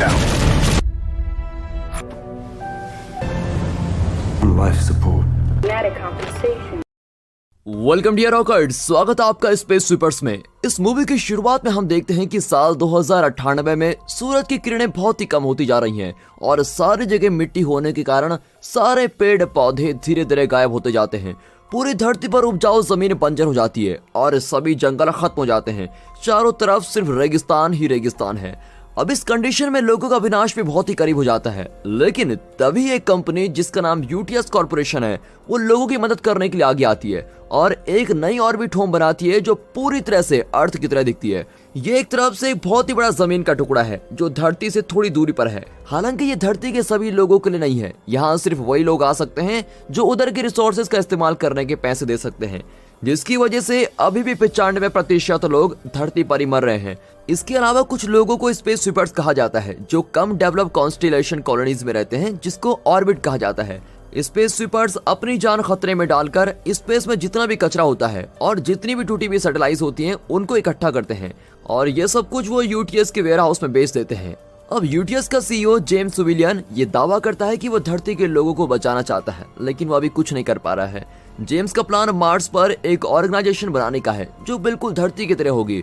down. Life support. compensation. Welcome dear रॉकर्ड, स्वागत है आपका स्पेस स्वीपर्स में। इस मूवी की शुरुआत में हम देखते हैं कि साल 2098 में सूरज की किरणें बहुत ही कम होती जा रही हैं और सारी जगह मिट्टी होने के कारण सारे पेड़ पौधे धीरे धीरे गायब होते जाते हैं। पूरी धरती पर उपजाऊ जमीन बंजर हो जाती है और सभी जंगल खत्म हो जाते हैं। चारों तरफ सिर्फ रेगिस्तान ही रेगिस्तान है। अब इस कंडीशन में लोगों का विनाश भी बहुत ही करीब हो जाता है, लेकिन तभी एक कंपनी जिसका नाम यूटीएस कॉर्पोरेशन है वो लोगों की मदद करने के लिए आगे आती है और एक नई ऑर्बिट होम बनाती है जो पूरी तरह से अर्थ की तरह दिखती है। ये एक तरफ से एक बहुत ही बड़ा जमीन का टुकड़ा है जो धरती से थोड़ी दूरी पर है। हालांकि ये धरती के सभी लोगों के लिए नहीं है, यहाँ सिर्फ वही लोग आ सकते हैं जो उधर के रिसोर्सेज का इस्तेमाल करने के पैसे दे सकते हैं, जिसकी वजह से अभी भी 95% लोग धरती पर ही मर रहे हैं। इसके अलावा कुछ लोगों को स्पेस स्वीपर्स कहा जाता है जो कम डेवलप कॉन्स्टेलेशन कॉलोनीज में रहते हैं, जिसको ऑर्बिट कहा जाता है। स्पेस स्वीपर्स अपनी जान खतरे में डालकर स्पेस में जितना भी कचरा होता है और जितनी भी टूटी हुई सैटेलाइट होती हैं उनको इकट्ठा करते हैं और ये सब कुछ वो यूटीएस के वेयर हाउस में बेच देते हैं। अब यूटीएस का सीईओ जेम्स विलियन ये दावा करता है कि वो धरती के लोगों को बचाना चाहता है, लेकिन वो अभी कुछ नहीं कर पा रहा है। जेम्स का प्लान मार्स पर एक ऑर्गेनाइजेशन बनाने का है जो बिल्कुल धरती की तरह होगी।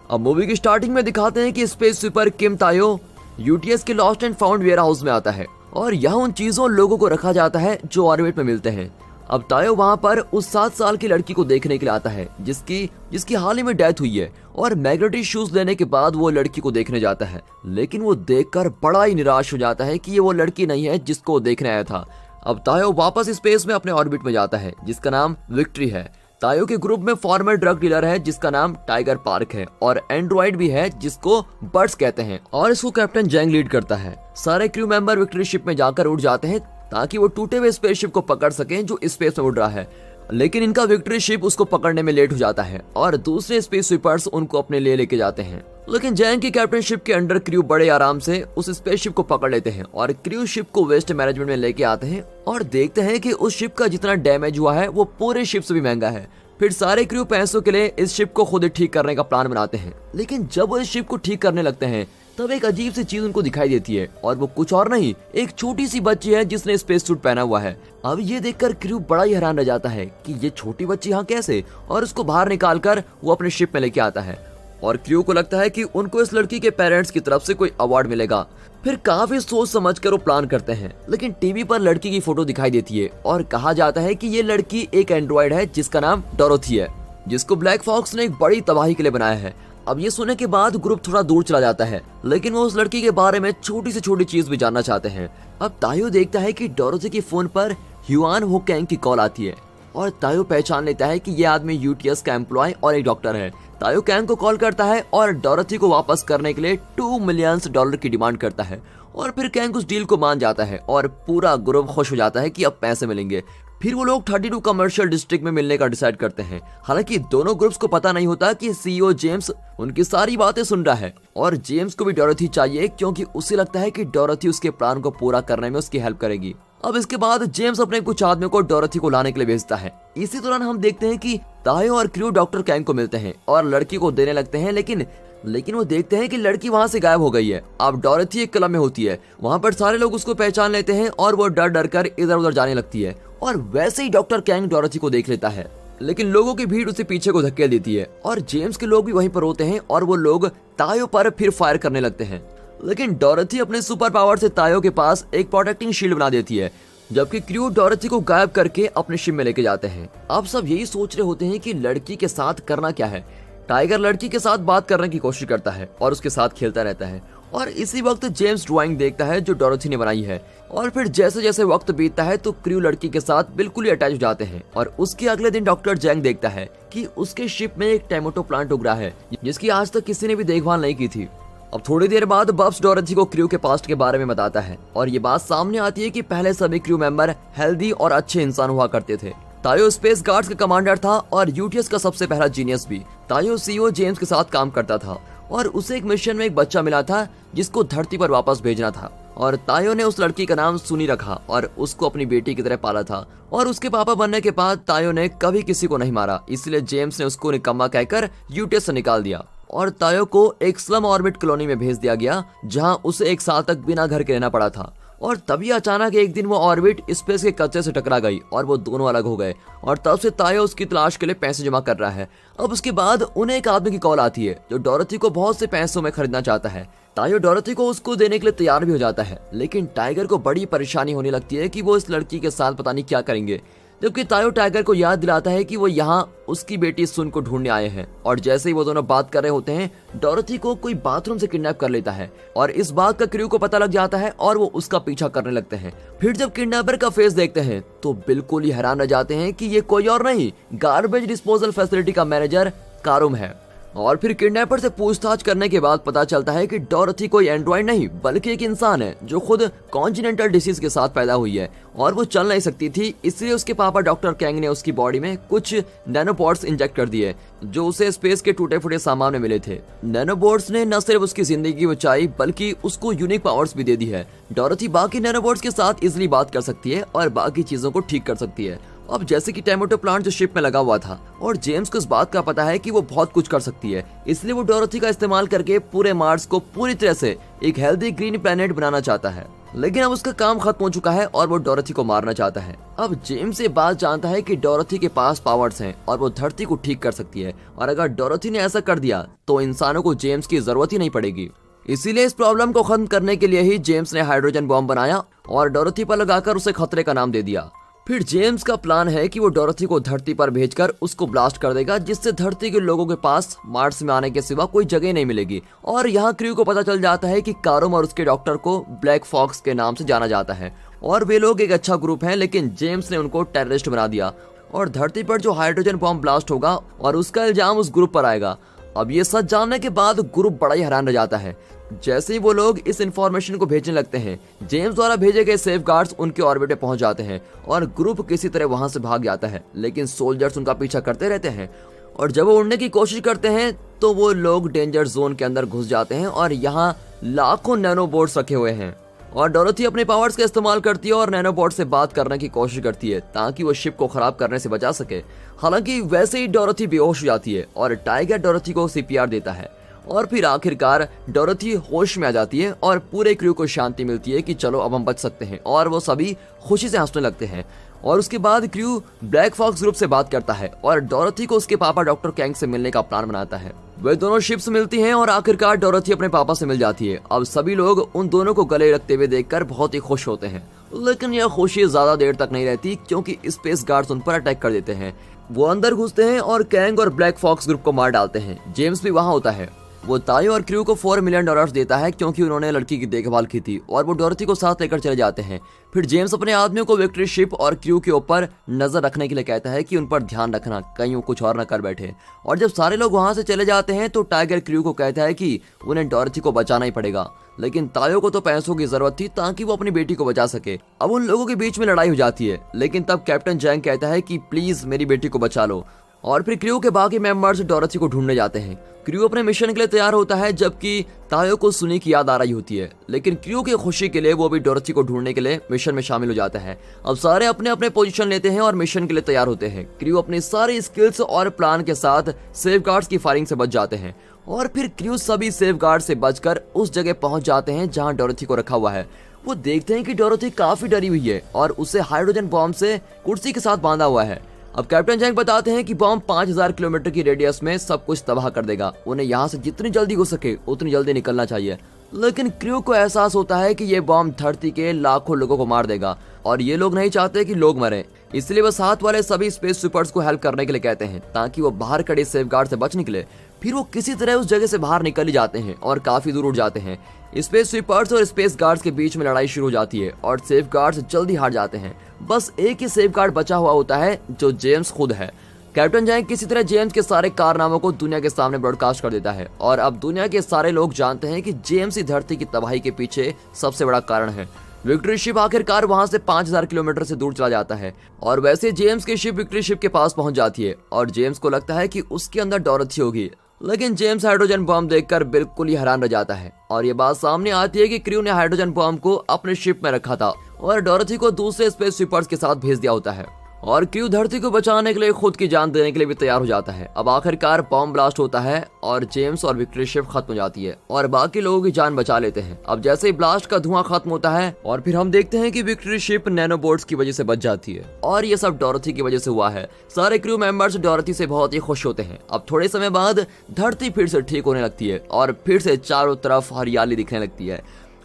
अब मूवी की स्टार्टिंग में दिखाते हैं कि space sweeper Kim Taeyo UTS के lost and found warehouse में आता है और यहाँ उन चीजों लोगों को रखा जाता है जो ऑर्बिट में मिलते हैं। अब तायो वहाँ पर उस 7 साल की लड़की को देखने के लिए आता है जिसकी हाल ही में डेथ हुई है और मैग्नेटिक शूज लेने के बाद वो लड़की को देखने जाता है, लेकिन वो देखकर बड़ा ही निराश हो जाता है कि ये वो लड़की नहीं है जिसको वो देखने आया था। अब तायो वापस स्पेस में अपने ऑर्बिट में जाता है जिसका नाम विक्ट्री है। तायो के ग्रुप में फॉर्मर ड्रग डीलर है जिसका नाम टाइगर पार्क है और एंड्रॉइड भी है जिसको बर्ड्स कहते हैं और इसको कैप्टन जैंग लीड करता है। सारे क्रू मेंबर विक्ट्री शिप में जाकर उड़ जाते हैं ताकि वो टूटे हुए स्पेसशिप को पकड़ सकें जो स्पेस में उड़ रहा है, लेकिन इनका विक्ट्री शिप उसको पकड़ने में लेट हो जाता है और दूसरे स्पेस स्वीपर्स उनको अपने लिए लेके जाते हैं। लेकिन जैंग की कैप्टनशिप के अंडर क्रू बड़े आराम से उस स्पेसशिप को पकड़ लेते हैं और क्रू शिप को वेस्ट मैनेजमेंट में लेके आते हैं और देखते हैं कि उस शिप का जितना डैमेज हुआ है वो पूरे शिप से भी महंगा है। फिर सारे क्रू पैसों के लिए इस शिप को खुद ही ठीक करने का प्लान बनाते हैं, लेकिन जब वो इस शिप को ठीक करने लगते हैं तब एक अजीब सी चीज उनको दिखाई देती है और वो कुछ और नहीं, एक छोटी सी बच्ची है जिसने स्पेस सूट पहना हुआ है। अब ये देखकर क्रू बड़ा ही हैरान रह जाता है कि ये छोटी बच्ची यहाँ कैसे, और उसको बाहर निकालकर वो अपने शिप में लेके आता है और क्रू को लगता है कि उनको इस लड़की के पेरेंट्स की तरफ से कोई अवार्ड मिलेगा। फिर काफी सोच समझ कर वो प्लान करते हैं, लेकिन टीवी पर लड़की की फोटो दिखाई देती है और कहा जाता है कि ये लड़की एक एंड्रॉइड है जिसका नाम डोरोथी है, जिसको ब्लैक फॉक्स ने एक बड़ी तबाही के लिए बनाया है। अब ये सुनने के बाद ग्रुप थोड़ा दूर चला जाता है, लेकिन वो उस लड़की के बारे में छोटी से छोटी चीज भी जानना चाहते हैं। अब तायो देखता है कि डोरोथी के फोन पर ह्युआन होकैंग की कॉल आती है और तायो पहचान लेता है कि ये आदमी यूटीएस का एम्प्लॉय और एक डॉक्टर है। तायो कैंग को कॉल करता है और डोरोथी को वापस करने के लिए $2 मिलियन की डिमांड करता है और फिर कैंग उस डील को मान जाता है और पूरा ग्रुप खुश हो जाता है कि अब पैसे मिलेंगे। फिर वो लोग 32 कमर्शियल डिस्ट्रिक्ट में मिलने का डिसाइड करते हैं। हालांकि दोनों ग्रुप्स को पता नहीं होता कि सीईओ जेम्स उनकी सारी बातें सुन रहा है और जेम्स को भी डोरोथी चाहिए क्योंकि उसे लगता है कि डोरोथी उसके प्लान को पूरा करने में उसकी हेल्प करेगी। अब इसके बाद जेम्स अपने कुछ आदमियों को डोरोथी को लाने के लिए भेजता है। इसी दौरान हम देखते हैं कि तायो और क्रू डॉक्टर कैंग को मिलते हैं और लड़की को देने लगते हैं, लेकिन वो देखते हैं कि लड़की वहाँ से गायब हो गई है। अब डोरोथी एक क्लब में होती है, वहाँ पर सारे लोग उसको पहचान लेते हैं और वो डर डर कर इधर उधर जाने लगती है और वैसे ही डॉक्टर कैंग डोरोथी को देख लेता है, लेकिन लोगों की भीड़ उसे पीछे को धकेल देती है और जेम्स के लोग भी वहीं पर होते हैं और वो लोग तायो पर फिर फायर करने लगते हैं। लेकिन डोरोथी अपने सुपर पावर से तायो के पास एक प्रोटेक्टिंग शील्ड बना देती है, जबकि क्रू डोरोथी को गायब करके अपने शिप में लेके जाते हैं। अब सब यही सोच रहे होते हैं कि लड़की के साथ करना क्या है। टाइगर लड़की के साथ बात करने की कोशिश करता है और उसके साथ खेलता रहता है और इसी वक्त जेम्स ड्राइंग देखता है जो डोरोथी ने बनाई है और फिर जैसे जैसे वक्त बीतता है तो क्रू लड़की के साथ बिल्कुल ही अटैच हो जाते हैं और उसके अगले दिन डॉक्टर जैंग देखता है कि उसके शिप में एक टोमेटो प्लांट उग रहा है जिसकी आज तक किसी ने भी देखभाल नहीं की थी। अब थोड़ी देर बाद बब्स डोरोथी को क्रू के पास्ट के बारे में बताता है और ये बात सामने आती है कि पहले सभी क्रू मेंबर हेल्दी और अच्छे इंसान हुआ करते थे। तायो स्पेस गार्ड्स का कमांडर था और यूटीएस का सबसे पहला जीनियस भी। तायो सीईओ जेम्स के साथ काम करता था और उसे एक मिशन में एक बच्चा मिला था जिसको धरती पर वापस भेजना था और तायो ने उस लड़की का नाम सुनी रखा और उसको अपनी बेटी की तरह पाला था और उसके पापा बनने के बाद तायो ने कभी किसी को नहीं मारा, इसलिए जेम्स ने उसको निकम्मा कहकर यूटीएस से निकाल दिया। और तायो को एक स्लम ऑर्बिट कॉलोनी में भेज दिया गया जहां उसे 1 साल तक बिना घर के रहना पड़ा था। और तभी अचानक एक दिन वो ऑर्बिट स्पेस के कच्चे से टकरा गई और वो दोनों अलग हो गए। और तब से तायो उसकी तलाश के लिए पैसे जमा कर रहा है। अब उसके बाद उन्हें एक आदमी की कॉल आती है जो डोरोथी को बहुत से पैसों में खरीदना चाहता है। तायो डोरोथी को उसको देने के लिए तैयार भी हो जाता है, लेकिन टाइगर को बड़ी परेशानी होने लगती है कि वो इस लड़की के साथ पता नहीं क्या करेंगे। जबकि तायो टाइगर को याद दिलाता है कि वो यहाँ उसकी बेटी सुन को ढूंढने आए हैं। और जैसे ही वो दोनों बात कर रहे होते हैं, डोरोथी को कोई बाथरूम से किडनैप कर लेता है और इस बात का क्रू को पता लग जाता है और वो उसका पीछा करने लगते हैं। फिर जब किडनैपर का फेस देखते हैं तो बिल्कुल ही हैरान रह जाते हैं कि ये कोई और नहीं, गार्बेज डिस्पोजल फैसिलिटी का मैनेजर कारुम है। और फिर किडनैपर से पूछताछ करने के बाद पता चलता है कि डोरोथी कोई एंड्रॉइड नहीं बल्कि एक इंसान है जो खुद कॉन्टिनेंटल डिसीज के साथ पैदा हुई है और वो चल नहीं सकती थी। इसलिए उसके पापा डॉक्टर कैंग ने उसकी बॉडी में कुछ नैनोपॉड्स इंजेक्ट कर दिए जो उसे स्पेस के टूटे फूटे सामान में मिले थे। नैनोपॉड्स ने न सिर्फ उसकी जिंदगी बचाई बल्कि उसको यूनिक पावर्स भी दे दी है। डोरोथी बाकी नैनोपॉड्स के साथ इजिली बात कर सकती है और बाकी चीजों को ठीक कर सकती है। अब जैसे कि टोमेटो प्लांट जो शिप में लगा हुआ था और जेम्स को इस बात का पता है कि वो बहुत कुछ कर सकती है, इसलिए वो डोरोथी का इस्तेमाल करके पूरे मार्स को पूरी तरह से एक हेल्दी ग्रीन प्लेनेट बनाना चाहता है। लेकिन अब उसका काम खत्म हो चुका है और वो डोरोथी को मारना चाहता है। अब जेम्स ये बात जानता है कि डोरोथी के पास पावर्स हैं और वो धरती को ठीक कर सकती है और अगर डोरोथी ने ऐसा कर दिया तो इंसानों को जेम्स की जरूरत ही नहीं पड़ेगी। इसीलिए इस प्रॉब्लम को खत्म करने के लिए ही जेम्स ने हाइड्रोजन बॉम्ब बनाया और डोरोथी पर लगाकर उसे खतरे का नाम दे दिया। फिर जेम्स का प्लान है कि वो डोरोथी को धरती पर भेजकर उसको ब्लास्ट कर देगा, जिससे धरती के लोगों के पास मार्स में आने के सिवा कोई जगह नहीं मिलेगी। और यहाँ क्रू को पता चल जाता है कि कारुम और उसके डॉक्टर को ब्लैक फॉक्स के नाम से जाना जाता है और वे लोग एक अच्छा ग्रुप हैं, लेकिन जेम्स ने उनको टेररिस्ट बना दिया और धरती पर जो हाइड्रोजन बॉम्ब ब्लास्ट होगा और उसका इल्जाम उस ग्रुप पर आएगा। अब ये सच जानने के बाद ग्रुप बड़ा ही हैरान रह जाता है। जैसे ही वो लोग इस इंफॉर्मेशन को भेजने लगते हैं, जेम्स द्वारा भेजे गए सेफगार्ड्स उनके ऑर्बिट में पहुंच जाते हैं और ग्रुप किसी तरह वहां से भाग जाता है, लेकिन सोल्जर्स उनका पीछा करते रहते हैं और जब वो उड़ने की कोशिश करते हैं तो वो लोग डेंजर जोन के अंदर घुस जाते हैं और यहाँ लाखों नैनोबोट्स रखे हुए हैं। और डोरोथी अपने पावर्स का इस्तेमाल करती है और नैनोबॉट से बात करने की कोशिश करती है ताकि वो शिप को खराब करने से बचा सके। हालांकि वैसे ही डोरोथी बेहोश हो जाती है और टाइगर डोरोथी को सीपीआर देता है और फिर आखिरकार डोरोथी होश में आ जाती है और पूरे क्रू को शांति मिलती है कि चलो अब हम बच सकते हैं और वो सभी खुशी से हंसने लगते हैं। और उसके बाद क्रू ब्लैक फॉक्स ग्रुप से बात करता है और डोरोथी को उसके पापा डॉक्टर कैंग से मिलने का प्लान बनाता है। वे दोनों शिप्स मिलती हैं और आखिरकार डोरोथी अपने पापा से मिल जाती है। अब सभी लोग उन दोनों को गले रखते हुए देखकर बहुत ही खुश होते हैं, लेकिन यह खुशी ज्यादा देर तक नहीं रहती क्योंकि स्पेस गार्ड्स उन पर अटैक कर देते हैं। वो अंदर घुसते हैं और कैंग और ब्लैक फॉक्स ग्रुप को मार डालते हैं। जेम्स भी वहां होता है। वो तायो और क्रू को $4 मिलियन देता है क्योंकि उन्होंने लड़की की देखभाल की थी और वो डोरोथी को साथ लेकर चले जाते हैं। फिर जेम्स अपने आदमियों को विक्ट्री शिप और क्रू के ऊपर नजर रखने के लिए कहता है कि उन पर ध्यान रखना कहीं वो कुछ और न कर बैठे। और जब सारे लोग वहां से चले जाते हैं तो टाइगर क्रू को कहता है कि उन्हें डोरोथी को बचाना ही पड़ेगा, लेकिन तायो को तो पैसों की जरूरत थी ताकि वो अपनी बेटी को बचा सके। अब उन लोगों के बीच में लड़ाई हो जाती है, लेकिन तब कैप्टन जैंग कहता है कि प्लीज मेरी बेटी को बचा लो। और फिर क्रू के बाकी मेंबर्स डोरोथी को ढूंढने जाते हैं। क्रू अपने मिशन के लिए तैयार होता है जबकि तायो को सुनी की याद आ रही होती है, लेकिन क्रू की खुशी के लिए वो भी डोरोथी को ढूंढने के लिए मिशन में शामिल हो जाता है। अब सारे अपने अपने पोजीशन लेते हैं और मिशन के लिए तैयार होते हैं। क्रू अपनी सारी स्किल्स और प्लान के साथ सेफगार्ड्स की फायरिंग से बच जाते हैं और फिर क्रू सभी सेफगार्ड से बचकर उस जगह पहुंच जाते हैं जहां डोरोथी को रखा हुआ है। वो देखते हैं कि डोरोथी काफी डरी हुई है और उसे हाइड्रोजन बॉम्ब से कुर्सी के साथ बांधा हुआ है। अब कैप्टन जैंग बताते हैं कि बॉम्ब 5000 किलोमीटर की रेडियस में सब कुछ तबाह कर देगा, उन्हें यहाँ से जितनी जल्दी हो सके उतनी जल्दी निकलना चाहिए। लेकिन क्रू को एहसास होता है कि ये बॉम्ब धरती के लाखों लोगों को मार देगा और ये लोग नहीं चाहते कि लोग मरें, इसलिए वो साथ वाले सभी स्पेस सुपर्स को हेल्प करने के लिए कहते हैं ताकि वो बाहर खड़े सेफगार्ड से बच निकले। फिर वो किसी तरह उस जगह से बाहर निकल ही जाते हैं और काफी दूर उड़ जाते हैं। स्पेस स्वीपर्स और स्पेस गार्ड्स के बीच में लड़ाई शुरू हो जाती है और सेफ गार्ड्स जल्दी हार जाते हैं। बस एक ही सेफ गार्ड बचा हुआ होता है जो जेम्स खुद है। कैप्टन जैंग किसी तरह जेम्स के सारे कारनामों को दुनिया के सामने ब्रॉडकास्ट कर देता है और अब दुनिया के सारे लोग जानते हैं कि जेम्स ही धरती की तबाही के पीछे सबसे बड़ा कारण है। विक्ट्री शिप आखिरकार वहां से 5000 किलोमीटर से दूर चला जाता है और वैसे जेम्स की शिप विक्ट्री शिप के पास पहुंच जाती है और जेम्स को लगता है कि उसके अंदर डोरोथी होगी, लेकिन जेम्स हाइड्रोजन बॉम्ब देखकर बिल्कुल ही हैरान रह जाता है और ये बात सामने आती है कि क्रू ने हाइड्रोजन बॉम्ब को अपने शिप में रखा था और डोरोथी को दूसरे स्पेस शिपर्स के साथ भेज दिया होता है। और क्रू धरती को बचाने के लिए खुद की जान देने के लिए भी तैयार हो जाता है। अब आखिरकार बॉम्ब ब्लास्ट होता है और जेम्स और विक्ट्री शिप खत्म हो जाती है और बाकी लोगों की जान बचा लेते हैं। अब जैसे ही ब्लास्ट का धुआं खत्म होता है और फिर हम देखते हैं कि विक्ट्री शिप नैनोबोट्स की वजह से बच जाती है और ये सब डोरथी की वजह से हुआ है। सारे क्रू मेंबर्स डोरथी से बहुत ही खुश होते हैं। अब थोड़े समय बाद धरती फिर से ठीक होने लगती है और फिर से चारों तरफ हरियाली दिखने लगती है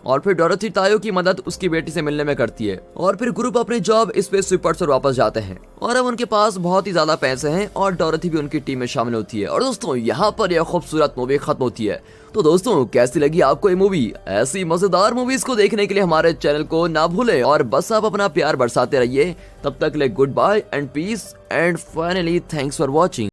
और फिर डोरथी तायो की मदद उसकी बेटी से मिलने में करती है और फिर ग्रुप अपनी जॉब स्पेस स्वीपर्स पर वापस जाते हैं और अब उनके पास बहुत ही ज्यादा पैसे हैं और डोरथी भी उनकी टीम में शामिल होती है। और दोस्तों यहाँ पर यह खूबसूरत मूवी खत्म होती है। तो दोस्तों कैसी लगी आपको ये मूवी? ऐसी मजेदार मूवीज को देखने के लिए हमारे चैनल को ना भूलें और बस आप अपना प्यार बरसाते रहिए। तब तक ले good bye and peace and finally thanks for watching.